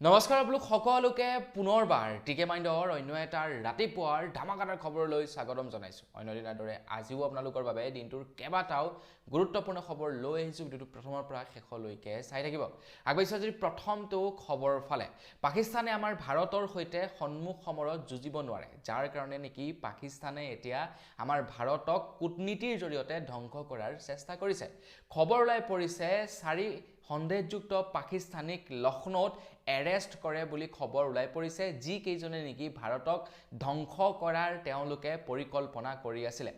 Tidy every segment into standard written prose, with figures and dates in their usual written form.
নমস্কাৰ আপোনালোক সকলোকে পুনৰবাৰ টিকে মাইণ্ডৰ অন্য এটা ৰাতিপুৱাৰ ধামাকাদাৰ খবৰলৈ স্বাগতম জনাইছোঁ। অন্য দিনাৰ দৰে আজিও আপোনালোকৰ বাবে দিনটোৰ কেইবাটাও গুৰুত্বপূৰ্ণ খবৰ লৈ আহিছোঁ। ভিডিঅ'টো প্ৰথমৰ পৰা শেষলৈকে চাই থাকিব। আগবাঢ়িছোঁ যদি প্ৰথমটো খবৰ ফালে পাকিস্তানে আমাৰ ভাৰতৰ সৈতে সন্মুখ সমৰত যুঁজিব নোৱাৰে, যাৰ কাৰণে নেকি পাকিস্তানে এতিয়া আমাৰ ভাৰতক কূটনীতিৰ জৰিয়তে ধ্বংস কৰাৰ চেষ্টা কৰিছে। খবৰ ওলাই পৰিছে 4 সন্দেহযুক্ত পাকিস্তানীক লক্ষ্ণৌত এৰেষ্ট কৰে বুলি খবৰ ওলাই পৰিছে, যি কেইজনে নেকি ভাৰতক ধ্বংস কৰাৰ তেওঁলোকে পৰিকল্পনা কৰি আছিলে।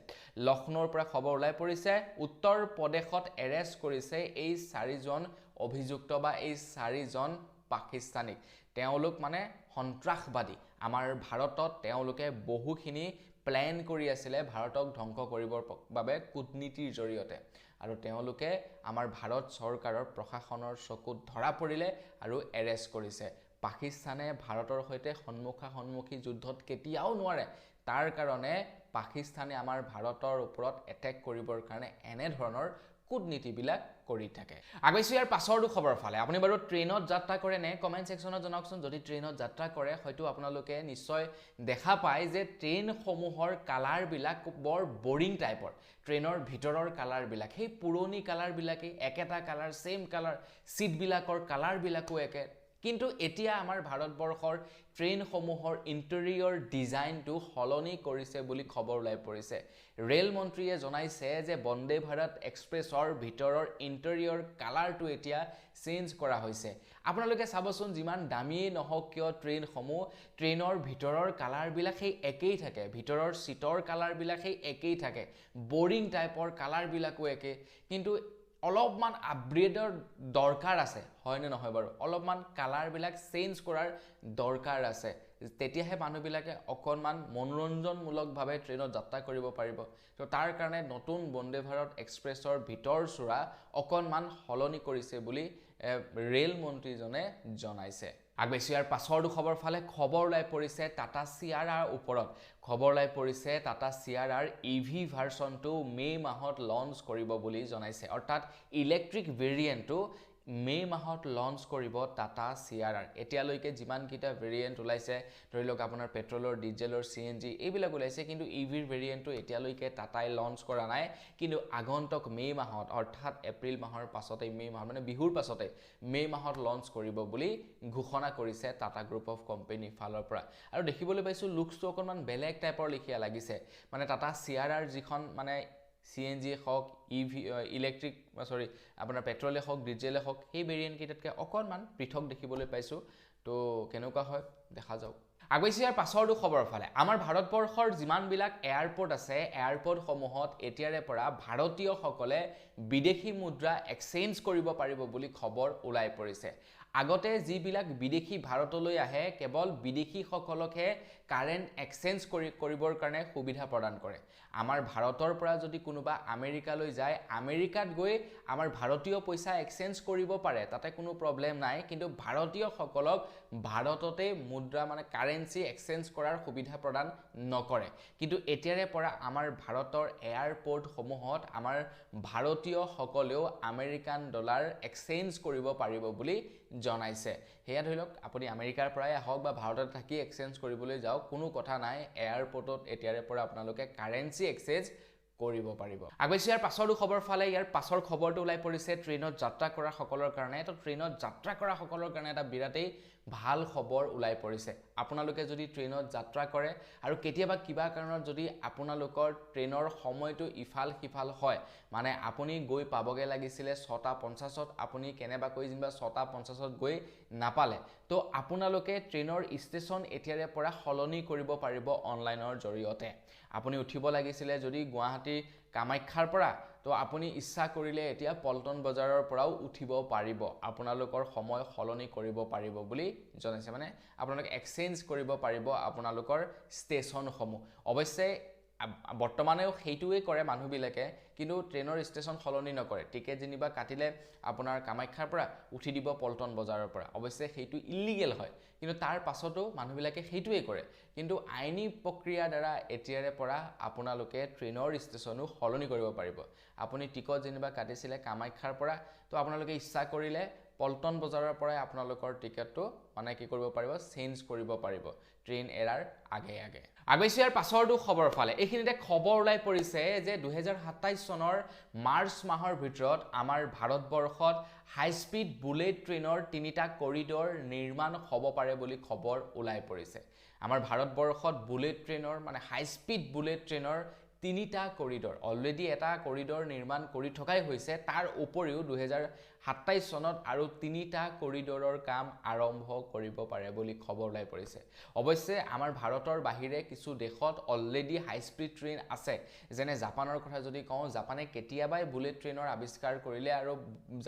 লক্ষ্ণৌৰ পৰা খবৰ ওলাই পৰিছে উত্তৰ প্ৰদেশত এৰেষ্ট কৰিছে এই 4জন অভিযুক্ত বা এই 4জন পাকিস্তানীক। তেওঁলোক মানে সন্ত্ৰাসবাদী। আমাৰ ভাৰতত তেওঁলোকে বহুখিনি প্লেন কৰি আছিলে ভাৰতক ধ্বংস কৰিবৰ বাবে কূটনীতিৰ জৰিয়তে, আৰু তেওঁলোকে আমাৰ ভাৰত চৰকাৰৰ প্ৰশাসনৰ চকুত ধৰা পৰিলে আৰু এৰেষ্ট কৰিছে। পাকিস্তানে ভাৰতৰ সৈতে সন্মুখী যুদ্ধত কেতিয়াও নোৱাৰে, তাৰ কাৰণে পাকিস্তানে আমাৰ ভাৰতৰ ওপৰত এটেক কৰিবৰ কাৰণে এনে ধৰণৰ কূটনীতিবিলাক কৰি থাকে। আগবাঢ়িছোঁ ইয়াৰ পাছৰটো খবৰ ফালে। আপুনি বাৰু ট্ৰেইনত যাত্ৰা কৰে নে? কমেণ্ট ছেকশ্যনত জনাওকচোন। যদি ট্ৰেইনত যাত্ৰা কৰে হয়তো আপোনালোকে নিশ্চয় দেখা পায় যে ট্ৰেইনসমূহৰ কালাৰবিলাক বৰ বৰিং টাইপৰ। ট্ৰেইনৰ ভিতৰৰ কালাৰবিলাক সেই পুৰণি কালাৰবিলাকেই, একেটা কালাৰ, ছেইম কালাৰ, ছিটবিলাকৰ কালাৰবিলাকো একে। কিন্তু এতিয়া আমাৰ ভাৰতবৰ্ষৰ ট্ৰেইনসমূহৰ ইণ্টেৰিয়ৰ ডিজাইনটো সলনি কৰিছে বুলি খবৰ ওলাই পৰিছে। ৰেল মন্ত্ৰীয়ে জনাইছে যে বন্দে ভাৰত এক্সপ্ৰেছৰ ভিতৰৰ ইণ্টেৰিয়ৰ কালাৰটো এতিয়া চেঞ্জ কৰা হৈছে। আপোনালোকে চাবচোন, যিমান দামীয়ে নহওক কিয় ট্ৰেইনসমূহ, ট্ৰেইনৰ ভিতৰৰ কালাৰবিলাক সেই একেই থাকে, ভিতৰৰ ছিটৰ কালাৰবিলাক সেই একেই থাকে, বৰিং টাইপৰ কালাৰবিলাকো একে। কিন্তু অলপমান আপগ্ৰেডৰ দৰকাৰ আছে, হয়নে নহয় বাৰু? অলপমান কালাৰবিলাক চেঞ্জ কৰাৰ দৰকাৰ আছে, তেতিয়াহে মানুহবিলাকে অকণমান মনোৰঞ্জনমূলকভাৱে ট্ৰেইনত যাত্ৰা কৰিব পাৰিব। তো তাৰ কাৰণে নতুন বন্দে ভাৰত এক্সপ্ৰেছৰ ভিতৰ চোৰা অকণমান সলনি কৰিছে বুলি ৰেল মন্ত্ৰীজনে জনাইছে। আগবাঢ়িছোঁ ইয়াৰ পাছৰটো খবৰ ফালে। খবৰ ওলাই পৰিছে টাটা চিয়াৰাৰ ওপৰত। খবৰ ওলাই পৰিছে টাটা চিয়াৰাৰ EV ভাৰ্চনটো মে' মাহত লঞ্চ কৰিব বুলি জনাইছে। অৰ্থাৎ ইলেক্ট্ৰিক ভেৰিয়েণ্টটো মে' মাহত লঞ্চ কৰিব টাটা চিয়াৰাৰ। এতিয়ালৈকে যিমানকেইটা ভেৰিয়েণ্ট ওলাইছে, ধৰি লওক আপোনাৰ পেট্ৰলৰ, ডিজেলৰ, CNG এইবিলাক ওলাইছে, কিন্তু EVৰ ভেৰিয়েণ্টটো এতিয়ালৈকে টাটাই লঞ্চ কৰা নাই। কিন্তু আগন্তুক মে' মাহত, অৰ্থাৎ এপ্ৰিল মাহৰ পাছতে, মে' মাহত মানে বিহুৰ পাছতে মে' মাহত লঞ্চ কৰিব বুলি ঘোষণা কৰিছে টাটা গ্ৰুপ অফ কোম্পানীৰ ফালৰ পৰা। আৰু দেখিবলৈ পাইছোঁ লুকছটো অকণমান বেলেগ টাইপৰ লিখিয়া লাগিছে। মানে টাটা চিয়াৰাৰ যিখন মানে CNG হওক, ইলেক্ট্ৰিক আপোনাৰ পেট্ৰলে হওক, ডিজেলে হওক, সেই ভেৰিয়েণ্টকেইটাতকৈ অকণমান পৃথক দেখিবলৈ পাইছোঁ। তো কেনেকুৱা হয় দেখা যাওক। আগবাঢ়িছোঁ ইয়াৰ পাছৰটো খবৰ ফালে। আমাৰ ভাৰতবৰ্ষৰ যিমানবিলাক এয়াৰপৰ্ট আছে, এয়াৰপৰ্টসমূহত এতিয়াৰে পৰা ভাৰতীয়সকলে বিদেশী মুদ্ৰা এক্সচেঞ্জ কৰিব পাৰিব বুলি খবৰ ওলাই পৰিছে। আগতে যিবিলাক বিদেশী ভাৰতলৈ আহে, কেৱল বিদেশীসকলকহে কাৰেণ্ট এক্সচেঞ্জ কৰিবৰ কাৰণে সুবিধা প্ৰদান কৰে। আমাৰ ভাৰতৰ পৰা যদি কোনোবা আমেৰিকালৈ যায়, আমেৰিকাত গৈ আমাৰ ভাৰতীয় পইচা এক্সচেঞ্জ কৰিব পাৰে, তাতে কোনো প্ৰব্লেম নাই। কিন্তু ভাৰতীয়সকলক ভাৰততে মুদ্ৰা মানে কাৰেঞ্চি এক্সচেঞ্জ কৰাৰ সুবিধা প্ৰদান নকৰে। কিন্তু এতিয়াৰে পৰা আমাৰ ভাৰতৰ এয়াৰপৰ্টসমূহত আমাৰ ভাৰতীয়সকলেও আমেৰিকান ডলাৰ এক্সচেঞ্জ কৰিব পাৰিব বুলি জনাইছে। সেয়া ধৰি লওক আপুনি আমেৰিকাৰ পৰাই আহক বা ভাৰতত থাকি এক্সচেঞ্জ কৰিবলৈ যাওক, কোনো কথা নাই। এয়াৰপৰ্টত এতিয়াৰে পৰা আপোনালোকে কাৰেঞ্চি এক্সচেঞ্জ কৰিব পাৰিব। আগবাঢ়িছোঁ ইয়াৰ পাছৰটো খবৰ ফালে। ইয়াৰ পাছৰ খবৰটো ওলাই পৰিছে ট্ৰেইনত যাত্ৰা কৰা সকলৰ কাৰণে। তো ট্ৰেইনত যাত্ৰা কৰা সকলৰ কাৰণে এটা বিৰাটেই ভাল খবৰ ওলাই পৰিছে। আপোনালোকে যদি ট্ৰেইনত যাত্ৰা কৰে আৰু কেতিয়াবা কিবা কাৰণত যদি আপোনালোকৰ ট্ৰেইনৰ সময়টো ইফাল সিফাল হয়, মানে আপুনি গৈ পাবগৈ লাগিছিলে 6:50, আপুনি কেনেবাকৈ যেনিবা 6:50 গৈ নাপালে, তো আপোনালোকে ট্ৰেইনৰ ষ্টেচন এতিয়াৰে পৰা সলনি কৰিব পাৰিব অনলাইনৰ জৰিয়তে। আপুনি উঠিব লাগিছিলে যদি গুৱাহাটী কামাখ্যাৰ পৰা, তো আপুনি ইচ্ছা কৰিলে এতিয়া পল্টন বজাৰৰ পৰাও উঠিব পাৰিব। আপোনালোকৰ সময় সলনি কৰিব পাৰিব বুলি জনাইছে। মানে আপোনালোকে এক্সচেঞ্জ কৰিব পাৰিব আপোনালোকৰ ষ্টেচনসমূহ। অৱশ্যে বৰ্তমানেও সেইটোৱে কৰে মানুহবিলাকে, কিন্তু ট্ৰেইনৰ ষ্টেচন সলনি নকৰে। টিকেট যেনিবা কাটিলে আপোনাৰ কামাখ্যাৰ পৰা, উঠি দিব পল্টন বজাৰৰ পৰা। অৱশ্যে সেইটো ইলিগেল হয়, কিন্তু তাৰ পাছতো মানুহবিলাকে সেইটোৱে কৰে। কিন্তু আইনী প্ৰক্ৰিয়াৰ দ্বাৰা এতিয়াৰে পৰা আপোনালোকে ট্ৰেইনৰ ষ্টেচনো সলনি কৰিব পাৰিব। আপুনি টিকট যেনিবা কাটিছিলে কামাখ্যাৰ পৰা, তো আপোনালোকে ইচ্ছা কৰিলে পল্টন বজাৰৰ পৰাই আপোনালোকৰ টিকেটটো মানে কি কৰিব পাৰিব চেঞ্জ কৰিব পাৰিব ট্ৰেইন এৰাৰ আগে আগে আগৈছো ইয়াৰ পাছৰটো খবৰ ফালে এইখিনিতে খবৰ ওলাই পৰিছে যে 2027 চনৰ মাৰ্চ মাহৰ ভিতৰত আমাৰ ভাৰতবৰ্ষত হাই স্পীড বুলেট ট্ৰেইনৰ 3টা কৰিডৰ নিৰ্মাণ হ'ব পাৰে বুলি খবৰ ওলাই পৰিছে আমাৰ ভাৰতবৰ্ষত বুলেট ট্ৰেইনৰ মানে হাই স্পীড বুলেট ট্ৰেইনৰ 3টা কৰিডৰ অলৰেডি এটা কৰিডৰ নিৰ্মাণ কৰি থকাই হৈছে তাৰ উপৰিও 2027 চনত আৰু 3টা কৰিডৰৰ কাম আৰম্ভ কৰিব পাৰে বুলি খবৰ ওলাই পৰিছে অৱশ্যে আমাৰ ভাৰতৰ বাহিৰে কিছু দেশত অলৰেডি হাই স্পীড ট্ৰেইন আছে যেনে জাপানৰ কথা যদি কওঁ জাপানে কেতিয়াবাই বুলেট ট্ৰেইনৰ আৱিষ্কাৰ কৰিলে আৰু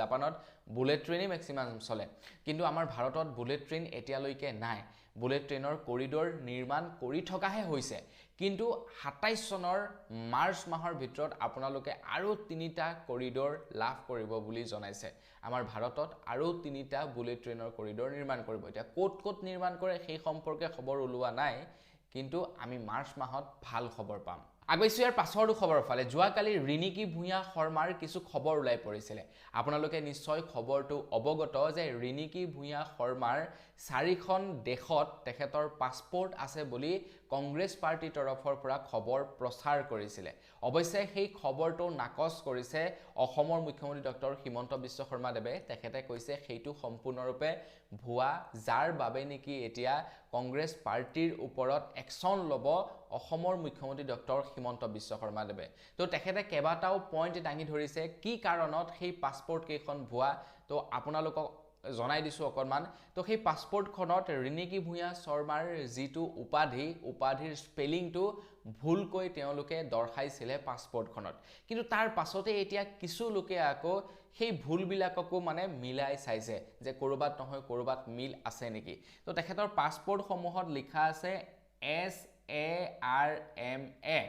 জাপানত বুলেট ট্ৰেইনই মেক্সিমাম চলে কিন্তু আমাৰ ভাৰতত বুলেট ট্ৰেইন এতিয়ালৈকে নাই বুলেট ট্ৰেইনৰ কৰিডৰ নিৰ্মাণ কৰি থকাহে হৈছে কিন্তু 27 চনৰ মাৰ্চ মাহৰ ভিতৰত আপোনালোকে আৰু 3টা কৰিডৰ লাভ কৰিব বুলি জনাইছে আমাৰ ভাৰতত আৰু 3টা বুলেট ট্ৰেইনৰ কৰিডৰ নিৰ্মাণ কৰিব এতিয়া ক'ত নিৰ্মাণ কৰে সেই সম্পৰ্কে খবৰ ওলোৱা নাই কিন্তু আমি মাৰ্চ মাহত ভাল খবৰ পাম আগৈছো ইয়াৰ পাছৰটো খবৰ ফালে যোৱাকালি ৰিনিকি ভূঞা শৰ্মাৰ কিছু খবৰ ওলাই পৰিছিল আপোনালোকে নিশ্চয় খবৰটো অৱগত যে ৰিনিকি ভূঞা শৰ্মাৰ 4খন দেশত তেখেতৰ পাছপোৰ্ট আছে বুলি কংগ্ৰেছ পাৰ্টিৰ তৰফৰ পৰা খবৰ প্ৰচাৰ কৰিছিল অৱশ্যে সেই খবৰটো নাকচ কৰিছে অসমৰ মুখ্যমন্ত্ৰী ডক্টৰ হিমন্ত বিশ্ব শৰ্মা দেৱে তেখেতে কৈছে সেইটো সম্পূৰ্ণৰূপে ভুৱা যাৰ বাবে নেকি এতিয়া কংগ্ৰেছ পাৰ্টিৰ ওপৰত একচন ল'ব অসমৰ মুখ্যমন্ত্ৰী ডক্টৰ হিমন্ত বিশ্ব শৰ্মা দেৱে তো তেখেতে কেবাটাও পইণ্ট দাঙি ধৰিছে কি কাৰণত সেই পাছপোৰ্ট কেইখন ভুৱা তো আপোনালোকক জনাই দিছো অকনমান তো সেই পাছপোৰ্টখনত ৰিনিকি ভূঞা শৰ্মাৰ যিটো উপাধিৰ স্পেলিংটো ভুলকৈ তেওঁলোকে দৰ্শাইছিলে পাছপোৰ্টখনত কিন্তু তাৰ পাছতে এতিয়া কিছু লোকে আকৌ সেই ভুলবিলাককো মানে মিলাই চাইছে যে কৰবাত নহয় কৰবাত মিল আছে নেকি তো তেখেতৰ পাছপোৰ্টসমূহত লিখা আছে SARMA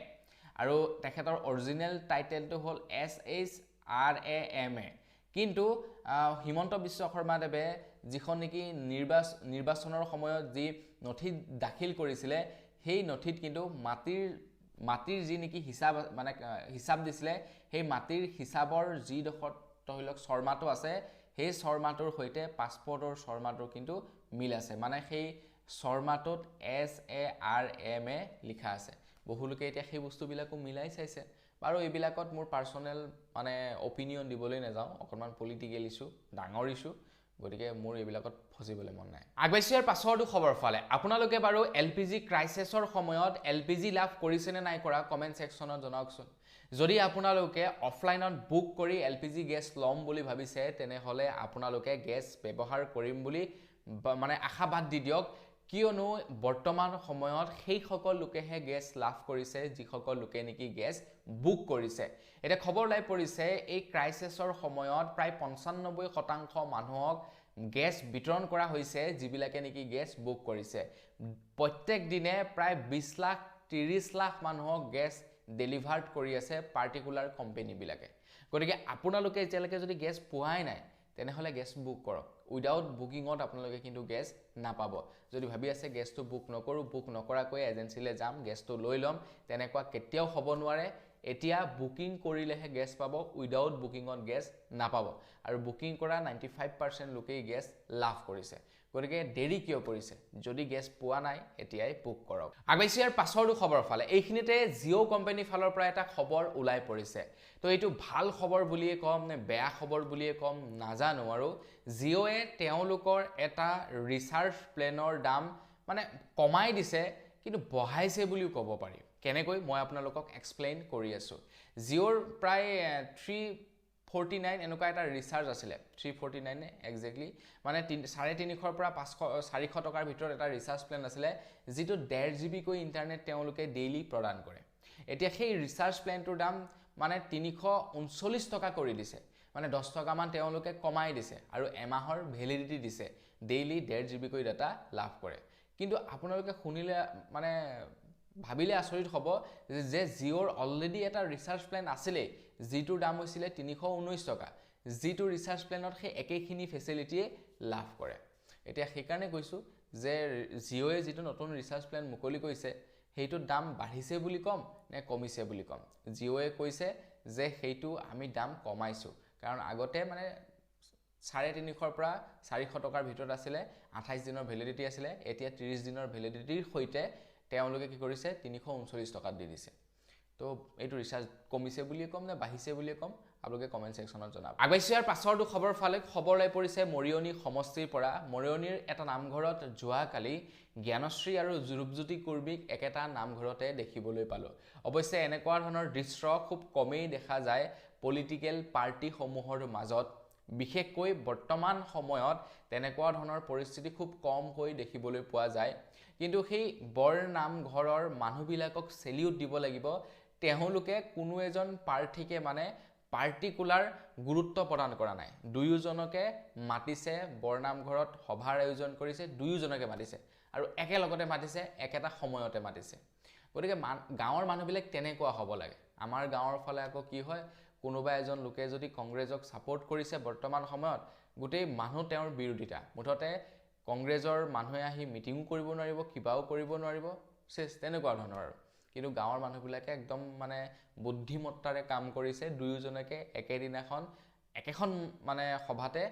আৰু তেখেতৰ অৰিজিনেল টাইটেলটো হ'ল SHRAMA কিন্তু হিমন্ত বিশ্ব শৰ্মা দেৱে যিখন নেকি নিৰ্বাচনৰ সময়ত যি নথি দাখিল কৰিছিলে সেই নথিত কিন্তু মাটিৰ যি নেকি হিচাপ দিছিলে সেই মাটিৰ হিচাপৰ যি ডখত তহিলক শৰ্মাটো আছে সেই শৰ্মাটোৰ সৈতে পাছপোৰ্টৰ শৰ্মাটোৰ কিন্তু মিল আছে মানে সেই শৰ্মাটোত SARMA লিখা আছে বহুলোকে এতিয়া সেই বস্তুবিলাকো মিলাই চাইছে বাৰু এইবিলাকত মোৰ পাৰ্সোনেল মানে অপিনিয়ন দিবলৈ নাযাওঁ অকনমান পলিটিক্যাল ইস্যু ডাঙৰ ইস্যু গতিকে মোৰ এইবিলাকত ফচিবলৈ মন নাই আগৈছো ইয়াৰ পাছৰটো খবৰ ফালে আপোনালোকে বাৰু LPG ক্ৰাইচিছৰ সময়ত LPG লাভ কৰিছেনে নাই কৰা কমেন্ট সেকশনত জনাওকচোন যদি আপোনালোকে অফলাইনত বুক কৰি LPG গেছ লম বুলি ভাবিছে তেনেহলে আপোনালোকে গেছ ব্যৱহাৰ কৰিম বুলি মানে আশাবাদ দি দিয়ক কিয়নো বৰ্তমান সময়ত সেই সকল লোকেহে গেছ লাভ কৰিছে যিসকল লোকে নেকি গেছ বুক কৰিছে এটা খবৰ লাই পৰিছে এই ক্ৰাইচিছৰ সময়ত প্ৰায় 95% মানুহক গেছ বিতৰণ কৰা হৈছে যিবিলাকে নেকি গেছ বুক কৰিছে প্ৰত্যেক দিনে প্ৰায় 20 লাখ 30 লাখ মানুহক গেছ ডেলিভাৰ্ড কৰি আছে পাৰ্টিকুলাৰ কোম্পানী বিলাকে গতিকে আপোনালোকে এতিয়ালৈকে যদি গেছ পোৱাই নাই তেনেহলে গেছ বুক কৰক উইদাউট বুকিংত আপোনালোকে কিন্তু গেছ নাপাব যদি ভাবি আছে গেছটো বুক নকৰাকৈ এজেন্সিলে যাম গেছটো লৈ লম তেনেকুৱা কেতিয়াও হ'ব নোৱাৰে এতিয়া বুকিং কৰিলেহে গেছ পাব উইদাউট বুকিংত গেছ নাপাব আৰু বুকিং কৰা 95% লোকেই গেছ লাভ কৰিছে গতিকে দেৰি কিয় কৰিছে যদি গেছ পোৱা নাই এতিয়াই বুক কৰক আগৈছো ইয়াৰ পাছৰটো খবৰ ফালে এইখিনিতে জিঅ' কোম্পানী ফালৰ পৰা এটা খবৰ ওলাই পৰিছে তো এইটো ভাল খবৰ বুলিয়ে কম নে বেয়া খবৰ বুলিয়ে কম নাজানো আৰু জিঅ'য়ে তেওঁলোকৰ এটা ৰিসাৰ্চ প্লেনৰ দাম মানে কমাই দিছে কিন্তু বঢ়াইছে বুলিও ক'ব পাৰি কেনেকৈ মই আপোনালোকক এক্সপ্লেইন কৰি আছো জিঅ'ৰ প্ৰায় 349 এনেকুৱা এটা ৰিসাৰ্চ আছিলে 349 নে এক্স্যাক্টলি মানে 350 পৰা 400 টকাৰ ভিতৰত এটা ৰিসাৰ্চ প্লেন আছিলে যেটো 1.5 GB কৈ ইন্টাৰনেট তেওঁলোকে ডেইলি প্ৰদান কৰে এতিয়া সেই ৰিসাৰ্চ প্লেনটোৰ দাম মানে 339 টকা কৰি দিছে মানে 10 টকা মান তেওঁলোকে কমাই দিছে আৰু এমাহৰ ভ্যালিডিটি দিছে ডেইলি 1.5 GB কৈ ডাটা লাভ কৰে কিন্তু আপোনালোকে শুনিলে মানে ভাবিলে আচৰিত হ'ব যে জিঅ'ৰ অলৰেডি এটা ৰিসাৰ্চ প্লেন আছিল যিটোৰ দাম হৈছিল 319 টকা যিটো ৰিসাৰ্চ প্লেনত সেই একেখিনি ফেসিলিটি লাভ কৰে এতিয়া সেইকাৰণে কৈছো যে জিঅ'য়ে যিটো নতুন ৰিসাৰ্চ প্লেন মুকলি কৰিছে হেইটো দাম বাঢ়িছে বুলি কম নে কমিছে বুলি কম জিঅ'য়ে কৈছে যে হেইটো আমি দাম কমাইছো কাৰণ আগতে মানে 350ৰ পৰা 400 টকাৰ ভিতৰত আছিলে 28 দিনৰ ভ্যালিডিটি আছিলে এতিয়া 30 দিনৰ ভ্যালিডিটিৰ সৈতে তেওঁলোকে কি কৰিছে 339 টকাত দি দিছে তো এইটো ৰিচাৰ্জ কমিছে বুলি কম না বাঢ়িছে বুলি কম আপোনালোকে কমেন্ট সেকশনত জনাব আগবাইছিয়াৰ পাছৰটো খবৰ ফালে খবৰ লাই পৰিছে মৰিয়নি সমষ্টিৰ পৰা মৰিয়নিৰ এটা নামঘৰত যোৱা কালি জ্ঞানশ্ৰী আৰু ৰূপজ্যোতি কুৰ্মীক একেটা নামঘৰতে দেখিবলৈ পালো অৱশ্যে এনেকুৱা ধৰণৰ দৃশ্য খুব কমেই দেখা যায় পলিটিক্যাল পাৰ্টি সমূহৰ মাজত বিশেষকৈ বৰ্তমান সময়ত তেনেকুৱা ধৰণৰ পৰিস্থিতি খুব কম হৈ দেখিবলৈ পোৱা যায় কিন্তু সেই বৰ নামঘৰৰ মানুহবিলাকক সেলিউট দিব লাগিব তেওঁলোকে কোনো এজন প্ৰাৰ্থীকে মানে পাৰ্টিকুলাৰ গুৰুত্ব প্ৰদান কৰা নাই দুয়োজনকে মাতিছে বৰনামঘৰত সভাৰ আয়োজন কৰিছে দুয়োজনকে মাতিছে আৰু একেলগতে মাতিছে একেটা সময়তে মাতিছে গতিকে গাঁৱৰ মানুহবিলাক তেনেকুৱা হ'ব লাগে আমাৰ গাঁৱৰ ফালে আকৌ কি হয় কোনোবা এজন লোকে যদি কংগ্ৰেছক সাপোৰ্ট কৰিছে বৰ্তমান সময়ত গোটেই মানুহ তেওঁৰ বিৰোধিতা মুঠতে কংগ্ৰেছৰ মানুহে আহি মিটিং কৰিব নোৱাৰিব কিবাও কৰিব নোৱাৰিব চেছ তেনেকুৱা ধৰণৰ কিন্তু গাঁৱৰ মানুহবিলাকে একদম মানে বুদ্ধিমত্তাৰে কাম কৰিছে দুয়োজনকে একেখন মানে সভাতে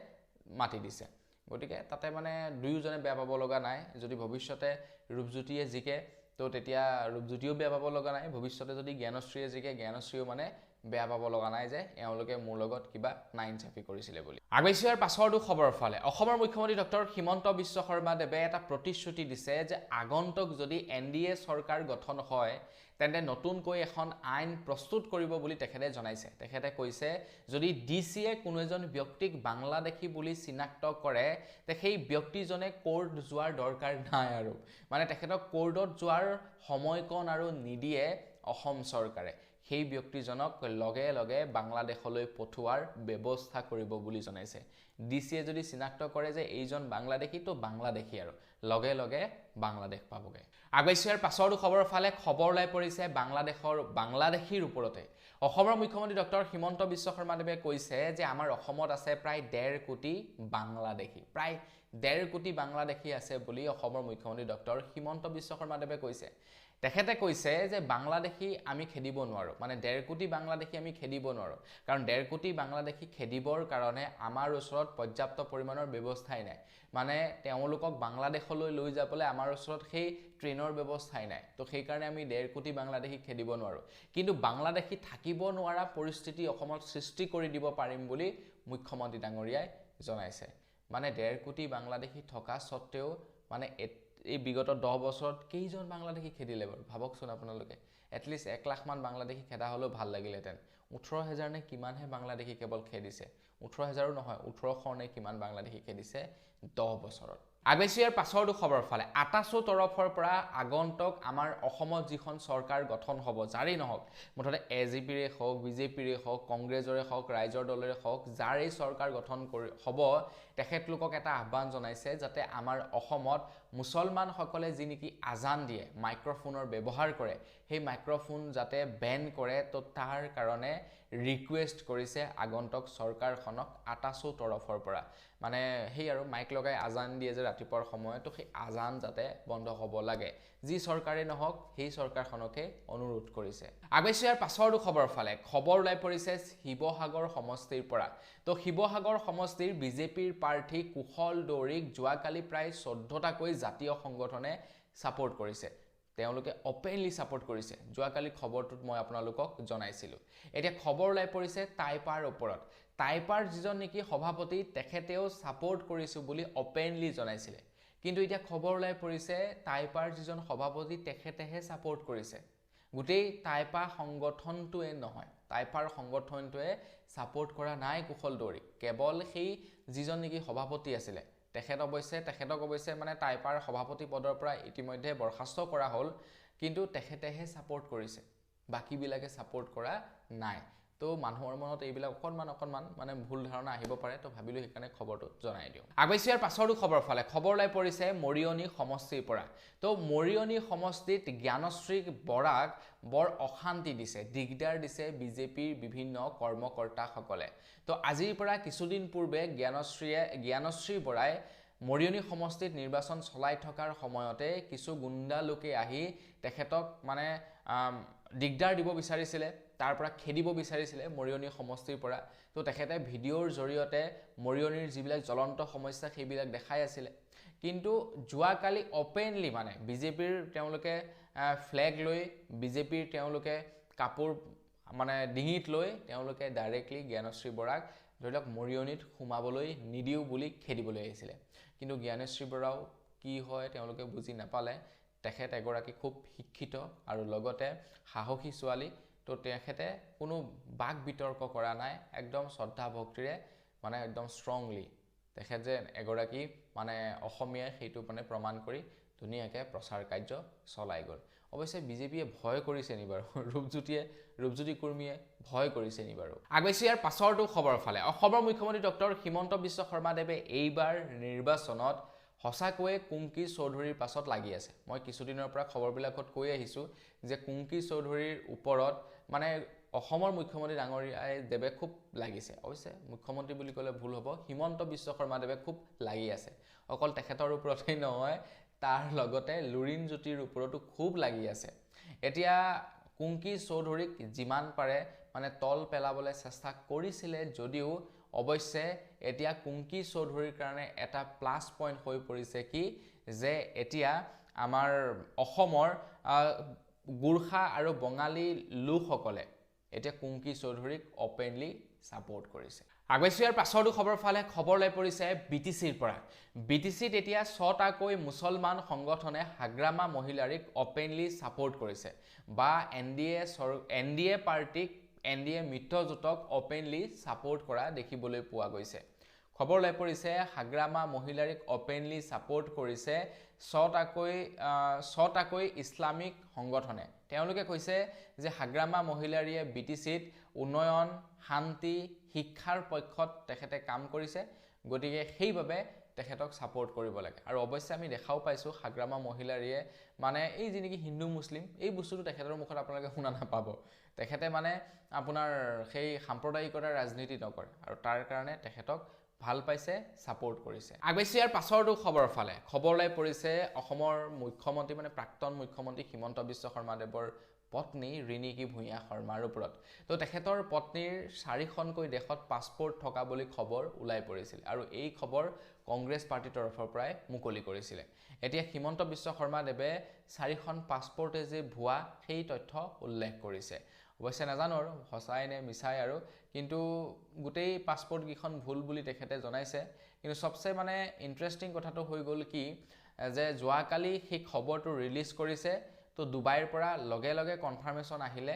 মাতি দিছে গতিকে তাতে মানে দুয়োজনে বেয়া পাব লগা নাই যদি ভৱিষ্যতে ৰূপজ্যোতিয়ে জিকে তো তেতিয়া ৰূপজ্যোতিও বেয়া পাব লগা নাই ভৱিষ্যতে যদি জ্ঞানশ্ৰীয়ে জিকে জ্ঞানশ্ৰীও মানে বেয়া পাব লগা নাই যে এওঁলোকে মোৰ লগত কিবা নাইনচাফি কৰিছিলে বুলি আগবাইছিয়াৰ পাছৰটো খবৰ ফালে অসমৰ মুখ্যমন্ত্ৰী ডক্টৰ হিমন্ত বিশ্ব শৰ্মা দেৱে এটা প্ৰতিশ্ৰুতি দিছে যে আগন্তুক যদি এনডিএ চৰকাৰ গঠন হয় তেন্তে নতুনকৈ এখন আইন প্ৰস্তুত কৰিব বুলি তেখেতে জনাইছে তেখেতে কৈছে যদি ডিসিয়ে কোনো এজন ব্যক্তিক বাংলাদেশী বুলি চিনাক্ত কৰে তে সেই ব্যক্তিজনে কোৰ্ট যোৱাৰ দৰকাৰ নাই আৰু মানে তেখেতক কোৰ্টত যোৱাৰ সময়কণ আৰু নিদিয়ে অসম চৰকাৰে সেই ব্যক্তিজনক লগে লগে বাংলাদেশলৈ পঠোৱাৰ ব্যৱস্থা কৰিব বুলি জনাইছে ডিসিয়ে যদি চিনাক্ত কৰে যে এইজন বাংলাদেশী তো বাংলাদেশী আৰু লগে লগে বাংলাদেশ পাবগে আগবাইছিয়াৰ পাছৰটো খবৰ ফালে খবৰ লাই পৰিছে বাংলাদেশীৰ ওপৰতে অসমৰ মুখ্যমন্ত্ৰী ডক্টৰ হিমন্ত বিশ্ব শৰ্মা দেৱে কৈছে যে আমাৰ অসমত আছে প্ৰায় 1.5 কোটি বাংলাদেশী প্ৰায় 1.5 কোটি বাংলাদেশী আছে বুলি অসমৰ মুখ্যমন্ত্ৰী ডক্টৰ হিমন্ত বিশ্ব শৰ্মা দেৱে কৈছে তেখেতে কৈছে যে বাংলাদেশী আমি খেদিব নোৱাৰো মানে 1.5 কোটি বাংলাদেশী আমি খেদিব নোৱাৰো কাৰণ 1.5 কোটি বাংলাদেশী খেদিবৰ কাৰণে আমাৰ ওচৰত পৰ্যাপ্ত পৰিমাণৰ ব্যৱস্থাই নাই মানে তেওঁলোকক বাংলাদেশলৈ লৈ যাবলৈ আমাৰ ওচৰত সেই ট্ৰেইনৰ ব্যৱস্থাই নাই তো সেই কাৰণে আমি 1.5 কোটি বাংলাদেশী খেদিব নোৱাৰো কিন্তু বাংলাদেশী থাকিব নোৱাৰা পৰিস্থিতি অসমত সৃষ্টি কৰি দিব পাৰিম বুলি মুখ্যমন্ত্ৰী ডাঙৰীয়াই জনাইছে মানে 1.5 কোটি বাংলাদেশী থকা সত্ত্বেও মানে এই বিগত 10 বছৰত কেইজন বাংলাদেশী খেদিলে বাৰু ভাবকচোন আপোনালোকে এটলিষ্ট 1 লাখ মান বাংলাদেশী খেদা হলো ভাল লাগিলেতেন 18000 নে কিমানহে বাংলাদেশী কেৱল খেদিছে 18000 নহয় 1800 নে কিমান বাংলাদেশী খেদিছে 10 বছৰত আগবাইছিয়াৰ পাছৰটো খবৰ ফালে 28 তৰফৰ পৰা আগন্তুক আমাৰ অসমত যিখন চৰকাৰ গঠন হ'ব জাৰি নহওক মুঠতে এজিপিৰে হওক বিজেপিৰে হওক কংগ্ৰেছৰে হওক ৰাইজৰ দলৰে হওক জাৰি চৰকাৰ গঠন হ'ব তেখেতলোকক এটা আহ্বান জনাইছে যাতে আমাৰ অসমত মুছলমান সকলে যি নেকি আজান দিয়ে মাইক্ৰোফোনৰ ব্যৱহাৰ কৰে সেই মাইক্ৰোফোন যাতে বেন কৰে তো তাৰ কাৰণে ৰিকুৱেষ্ট কৰিছে আগন্তুক চৰকাৰখনক 28 তৰফৰ পৰা মানে সেই আৰু মাইক লগাই আজান দিয়ে যে ৰাতিপুৱাৰ সময়ত সেই আজান যাতে বন্ধ হ'ব লাগে যি চৰকাৰে নহওক সেই চৰকাৰখনকে অনুৰোধ কৰিছে আগবাইছিয়াৰ পাছৰটো খবৰ ফালে খবৰ লাই পৰিছে শিৱসাগৰ সমষ্টিৰ পৰা তো শিৱসাগৰ সমষ্টিৰ বিজেপিৰ প্ৰাৰ্থী কুশল দৌৰিক যোৱাকালি প্ৰায় 14টাকৈ জাতীয় সংগঠনে সাপোৰ্ট কৰিছে তেওঁলোকে ওপেনলি সাপোৰ্ট কৰিছে যোৱাকালি খবৰটোত মই আপোনালোকক জনাইছিলো এতিয়া খবৰ লাই পৰিছে টাইপাৰ ওপৰত টাইপাৰ যিজন নেকি সভাপতি তেখেতেও সাপোৰ্ট কৰিছো বুলি ওপেনলি জনাইছিলে কিন্তু এতিয়া খবৰ লাই পৰিছে টাইপাৰ যিজন সভাপতি তেখেতেহে সাপোৰ্ট কৰিছে গোটেই টাইপা সংগঠনটোৱে নহয় টাইপাৰ সংগঠনটোৱে সাপোৰ্ট কৰা নাই কুশল দৌৰি কেৱল সেই যিজন নেকি সভাপতি আছিল তেখেতক অৱশ্যে মানে টাইপাৰ সভাপতি পদৰ পৰা ইতিমধ্যে বৰখাস্ত কৰা হ'ল কিন্তু তেখেতেহে সাপোৰ্ট কৰিছে বাকি বিলাকে সাপোৰ্ট কৰা নাই তো মানুহৰ মনত এইবিলাক অকনমান মানে ভুল ধাৰণা আহিব পাৰে তো ভাবিলো সেইকাৰণে খবৰটো জনাই দিও আগবাইছিয়াৰ পাছৰটো খবৰ ফালে খবৰ লাই পৰিছে মৰিয়নি সমষ্টিৰ পৰা তো মৰিয়নি সমষ্টিত জ্ঞানশ্ৰী বৰাক বৰ অশান্তি দিছে দিগদাৰ দিছে বিজেপিৰ বিভিন্ন কৰ্মকৰ্তা সকলে তো আজিৰ পৰা কিছুদিন পূৰ্বে জ্ঞানশ্ৰী বৰাই মৰিয়নি সমষ্টিত নিৰ্বাচন চলাই থকাৰ সময়তে কিছু গুণ্ডা লোকে আহি তেখেতক মানে দিগদাৰ দিব বিচাৰিছিলে তাৰ পৰা খেদিব বিচাৰিছিলে মৰিয়নি সমষ্টিৰ পৰা তো তেখেতে ভিডিঅ'ৰ জৰিয়তে মৰিয়নিৰ যিবিলাক জ্বলন্ত সমস্যা সেইবিলাক দেখাই আছিলে কিন্তু যোৱাকালি অপেনলি মানে বিজেপিৰ তেওঁলোকে ফ্লেগ লৈ বিজেপিৰ তেওঁলোকে কাপোৰ মানে ডিঙিত লৈ তেওঁলোকে ডাইৰেক্টলি জ্ঞানশ্ৰী বৰাক ধৰি লওক মৰিয়নিত সোমাবলৈ নিদিও বুলি খেদিবলৈ আহিছিলে কিন্তু জ্ঞানশ্ৰী বৰাও কি হয় তেওঁলোকে বুজি নাপালে তেখেত এগৰাকী খুব শিক্ষিত আৰু লগতে সাহসী ছোৱালী তো তেখেতে কোনো বাক বিতৰ্ক কৰা নাই একদম শ্ৰদ্ধা ভক্তিৰে মানে একদম ষ্ট্ৰংলি তেখেত যে এগৰাকী মানে অসমীয়াই সেইটো মানে প্ৰমাণ কৰি ধুনীয়াকৈ প্ৰচাৰ কাৰ্য চলাই গ'ল অৱশ্যে বিজেপিয়ে ভয় কৰিছে নি বাৰু ৰূপজ্যোতি কুৰ্মীয়ে ভয় কৰিছে নি বাৰু আগবাইছোঁ ইয়াৰ পাছৰটো খবৰ ফালে অসমৰ মুখ্যমন্ত্ৰী ডক্টৰ হিমন্ত বিশ্ব শৰ্মাদেৱে এইবাৰ নিৰ্বাচনত সঁচাকৈয়ে কুংকি চৌধুৰীৰ পাছত লাগি আছে মই কিছুদিনৰ পৰা খবৰবিলাকত কৈ আহিছোঁ যে কুংকি চৌধুৰীৰ ওপৰত মানে অসমৰ মুখ্যমন্ত্ৰী ডাঙৰীয়াই দেৱে খুব লাগিছে অৱশ্যে মুখ্যমন্ত্ৰী বুলি ক'লে ভুল হ'ব হিমন্ত বিশ্ব শৰ্মাদেৱে খুব লাগি আছে অকল তেখেতৰ ওপৰতেই নহয় তাৰ লগতে লুৰিণ জ্যোতিৰ ওপৰতো খুব লাগি আছে এতিয়া কুংকি চৌধুৰীক যিমান পাৰে মানে তল পেলাবলৈ চেষ্টা কৰিছিলে যদিও অৱশ্যে এতিয়া কুংকি চৌধুৰীৰ কাৰণে এটা প্লাছ পইণ্ট হৈ পৰিছে কি যে এতিয়া আমাৰ অসমৰ গোৰ্খা আৰু বঙালী লোকসকলে এতিয়া কুংকি চৌধুৰীক অপেনলি ছাপোৰ্ট কৰিছে আগবাইছোঁ ইয়াৰ পাছৰটো খবৰ ফালে খবৰ লৈ পৰিছে BTCৰ পৰা BTCত এতিয়া 6টাকৈ মুছলমান সংগঠনে হাগ্ৰামা মহিলাৰীক অপেনলি ছাপোৰ্ট কৰিছে বা NDA পাৰ্টিক NDA মিত্ৰজোঁটক অপেনলি ছাপোৰ্ট কৰা দেখিবলৈ পোৱা গৈছে খবৰ লৈ পৰিছে হাগ্ৰামা মহিলাৰীক অপেনলি ছাপোৰ্ট কৰিছে 6টাকৈ ইছলামিক সংগঠনে তেওঁলোকে কৈছে যে হাগ্ৰামা মহিলাৰীয়ে BTCত উন্নয়ন শান্তি শিক্ষাৰ পক্ষত তেখেতে কাম কৰিছে গতিকে সেইভাবে তেখেতক ছাপোৰ্ট কৰিব লাগে আৰু অৱশ্যে আমি দেখাও পাইছোঁ হাগ্ৰামা মহিলাৰীয়ে মানে এই যি নেকি হিন্দু মুছলিম এই বস্তুটো তেখেতৰ মুখত আপোনালোকে শুনা নাপাব তেখেতে মানে আপোনাৰ সেই সাম্প্ৰদায়িকতাৰ ৰাজনীতি নকৰে আৰু তাৰ কাৰণে তেখেতক ভাল পাইছে ছাপোৰ্ট কৰিছে আগবাইছোঁ ইয়াৰ পাছৰটো খবৰ ফালে খবৰ লৈ পৰিছে অসমৰ মুখ্যমন্ত্ৰী মানে প্ৰাক্তন মুখ্যমন্ত্ৰী হিমন্ত বিশ্ব শৰ্মাদেৱৰ পত্নী ৰিণিকী ভূঞা শৰ্মাৰ ওপৰত তো তেখেতৰ পত্নীৰ 4খনকৈ দেশত পাছপোৰ্ট থকা বুলি খবৰ ওলাই পৰিছিল আৰু এই খবৰ কংগ্ৰেছ পাৰ্টিৰ তৰফৰ পৰাই মুকলি কৰিছিলে এতিয়া হিমন্ত বিশ্ব শৰ্মাদেৱে 4খন পাছপোৰ্টে যে ভুৱা সেই তথ্য উল্লেখ কৰিছে অৱশ্যে নাজানো আৰু সঁচাই নে মিছাই আৰু কিন্তু গোটেই পাছপোৰ্ট কেইখন ভুল বুলি তেখেতে জনাইছে কিন্তু সবচে মানে ইন্টাৰেষ্টিং কথাটো হৈ গ'ল কি যে যোৱাকালি সেই খবৰটো ৰিলিজ কৰিছে তো ডুবাইৰ পৰা লগে লগে কনফাৰ্মেশ্যন আহিলে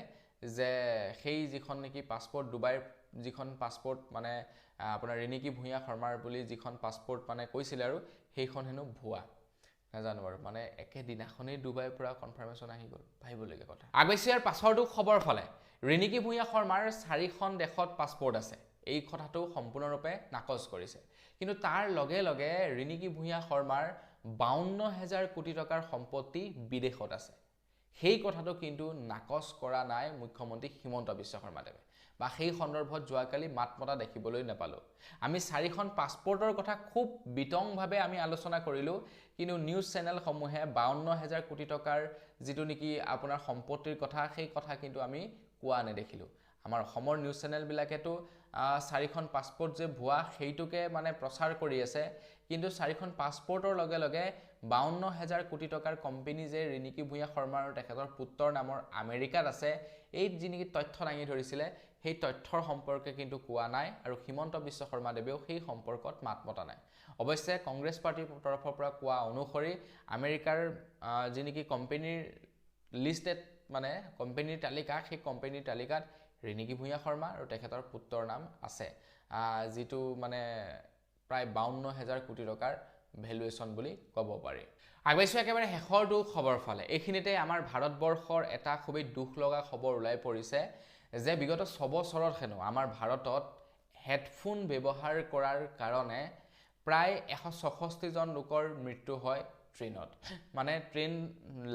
যে সেই যিখন নেকি পাছপোৰ্ট ডুবাইৰ যিখন পাছপোৰ্ট মানে আপোনাৰ ৰিণিকী ভূঞা শৰ্মাৰ বুলি যিখন পাছপোৰ্ট মানে কৈছিল আৰু সেইখন হেনো ভুৱা নাজানো বাৰু মানে একেদিনাখনেই ডুবাইৰ পৰা কনফাৰ্মেশ্যন আহি গ'ল ভাবিবলগীয়া কথা আগবাইছোঁ ইয়াৰ পাছৰটো খবৰ ফালে ৰিণিকী ভূঞা শৰ্মাৰ 4খন দেশত পাছপোৰ্ট আছে এই কথাটো সম্পূৰ্ণৰূপে নাকচ কৰিছে কিন্তু তাৰ লগে লগে ৰিণিকী ভূঞা শৰ্মাৰ 52,000 কোটি টকাৰ সম্পত্তি বিদেশত আছে সেই কথাটো কিন্তু নাকচ কৰা নাই মুখ্যমন্ত্ৰী হিমন্ত বিশ্ব শৰ্মাদেৱে বা সেই সন্দৰ্ভত যোৱাকালি মাতমতা দেখিবলৈ নাপালো আমি 4খন পাছপোৰ্টৰ কথা খুব বিতংভাৱে আমি আলোচনা কৰিলো কিন্তু নিউজ চেনেল সমূহে 52,000 কোটি টকাৰ যেটো নেকি আপোনাৰ সম্পত্তিৰ কথা সেই কথা কিন্তু আমি কোৱা নেদেখিলো আমাৰ অসমৰ নিউজ চেনেল বিলাকেতো 4খন পাছপোৰ্ট যে ভুৱা সেইটোকে মানে প্ৰচাৰ কৰি আছে কিন্তু 4খন পাছপোৰ্টৰ লগে লগে 52,000 কোটি টকাৰ কোম্পানী যে ৰিণিকী ভূঞা শৰ্মা আৰু তেখেতৰ পুত্ৰৰ নামৰ আমেৰিকাত আছে এই যি নেকি তথ্য দাঙি ধৰিছিলে সেই তথ্যৰ সম্পৰ্কে কিন্তু কোৱা নাই আৰু হিমন্ত বিশ্ব শৰ্মাদেৱেও সেই সম্পৰ্কত মাতমতা নাই অৱশ্যে কংগ্ৰেছ পাৰ্টিৰ তৰফৰ পৰা কোৱা অনুসৰি আমেৰিকাৰ যি নেকি কোম্পানীৰ লিষ্টেড মানে কোম্পানীৰ তালিকা সেই কোম্পানীৰ তালিকাত ৰিণিকী ভূঞা শৰ্মা আৰু তেখেতৰ পুত্ৰৰ নাম আছে যেটো মানে প্ৰায় 52,000 কোটি টকাৰ ভ্যালুৱেশ্যন বুলি ক'ব পাৰি আগবাইছোঁ একেবাৰে শেষৰটো খবৰ ফালে এইখিনিতে আমাৰ ভাৰতবৰ্ষৰ এটা খুবেই দুখ লগা খবৰ ওলাই পৰিছে যে বিগত 6 বছৰত হেনো আমাৰ ভাৰতত হেডফোন ব্যৱহাৰ কৰাৰ কাৰণে প্ৰায় 166 জন লোকৰ মৃত্যু হয় ট্ৰেইনত মানে ট্ৰেইন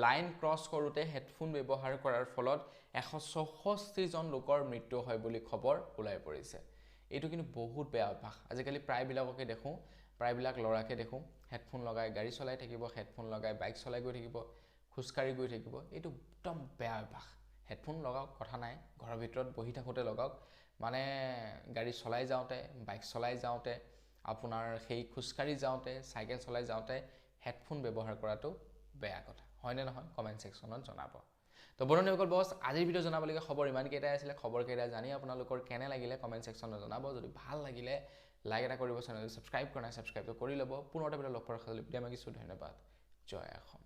লাইন ক্ৰছ কৰোতে হেডফোন ব্যৱহাৰ কৰাৰ ফলত 166 জন লোকৰ মৃত্যু হয় বুলি খবৰ ওলাই পৰিছে এইটো কিন্তু বহুত বেয়া অভ্যাস আজিকালি প্ৰায়বিলাককে দেখো প্ৰায়বিলাক লৰাকে দেখো হেডফোন লগাই গাড়ী চলাই থাকিব হেডফোন লগাই বাইক চলাই গৈ থাকিব খুচকাৰি গৈ থাকিব এইটো একদম বেয়া অভ্যাস হেডফোন লগাওক, কথা নাই, ঘৰৰ ভিতৰত বহি থাকোঁতে লগাওক, মানে গাড়ী চলাই যাওঁতে, বাইক চলাই যাওঁতে, আপোনাৰ সেই খোজকাঢ়ি যাওঁতে, চাইকেল চলাই যাওঁতে হেডফোন ব্যৱহাৰ কৰাটো বেয়া কথা, হয়নে নহয়? কমেণ্ট ছেকশ্যনত জনাব। তো বন্ধুসকল বছ, আজিৰ ভিডিঅ' জনাবলগীয়া খবৰ ইমানকেইটাই আছিলে। খবৰকেইটা জানি আপোনালোকৰ কেনে লাগিলে কমেণ্ট ছেকশ্যনত জনাব। যদি ভাল লাগিলে লাইক এটা কৰিব, চেনেলটো ছাবস্ক্ৰাইব কৰা নাই ছাবস্ক্ৰাইবটো কৰি ল'ব। পুনৰ এটা ভিডিঅ' লগ কৰাৰ ভিডিঅ' মাগিছোঁ। ধন্যবাদ। জয় অসম।